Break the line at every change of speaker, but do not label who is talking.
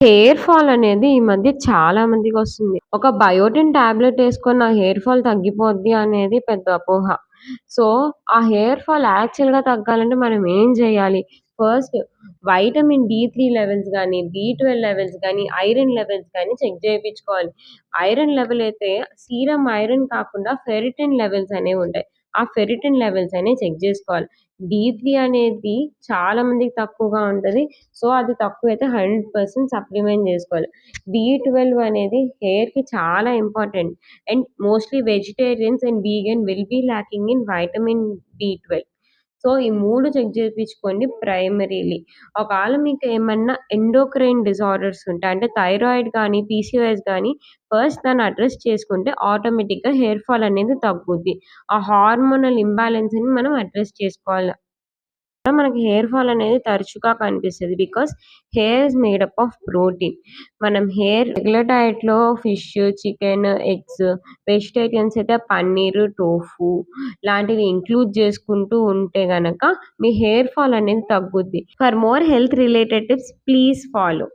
Hair fall అనేది ఈ మధ్య చాలా మందికొస్తుంది. ఒక బయోటిన్ టాబ్లెట్ యేసుకొని నా హెయిర్ ఫాల్ తగ్గిపోద్ది అనేది పెద్ద అపోహ. సో, ఆ హెయిర్ ఫాల్ యాక్చువల్‌గా తగ్గాలంటే మనం ఏం జేయాలి? ఫస్ట్ వైటమిన్ డి3 లెవెల్స్ గాని, బి12 లెవెల్స్ గాని, ఐరన్ లెవెల్స్ గాని చెక్ జేపించుకోవాలి. ఐరన్ లెవెల్ అయితే సీరమ్ ఐరన్ కాకుండా ఫెరిటిన్ లెవెల్స్ అనేవుంటాయి. ఆ ఫెరిటిన్ లెవెల్స్ అనేవి చెక్ జేసుకోవాలి. డి3 అనేది చాలా మందికి తక్కువగా ఉంటది. సో, అది తక్కువైతే 100% సప్లిమెంట్ జేసుకోవాలి. బి12 అనేది హెయిర్‌కి చాలా important. And mostly vegetarians and vegan will be lacking in vitamin B12. So, ఈ 3 చెక్ జేపించుకోండి ప్రైమరీలీ. ఒకవేళ మీకేమన్నా ఎండోక్రైన్ డిజార్డర్స్ ఉంటే అంటే థైరాయిడ్ గానీ, పీసీఓఎస్ గానీ ఫస్ట్ దాన్ని అడ్రెస్ చేసుకుంటే ఆటోమేటిక్‌గా హెయిర్ ఫాల్ అనేది తగ్గుద్ది. ఆ హార్మోనల్ ఇంబాలెన్స్‌ని మనం అడ్రెస్ చేసుకోవాలి. మనకి హెయిర్ ఫాల్ అనేది తరచుగా కనిపిస్తది. Because hair is made up of protein. మనం రెగ్యులర్ డైట్‌లో ఫిష్, చికెన్, ఎగ్స్, వెజిటేరియన్స్ అయితే పన్నీరు, టోఫు లాంటివి ఇంక్లూడ్ చేసుకుంటూ ఉంటే గనక మీ హెయిర్ ఫాల్ అనేది తగ్గుద్ది. For more health related tips please follow.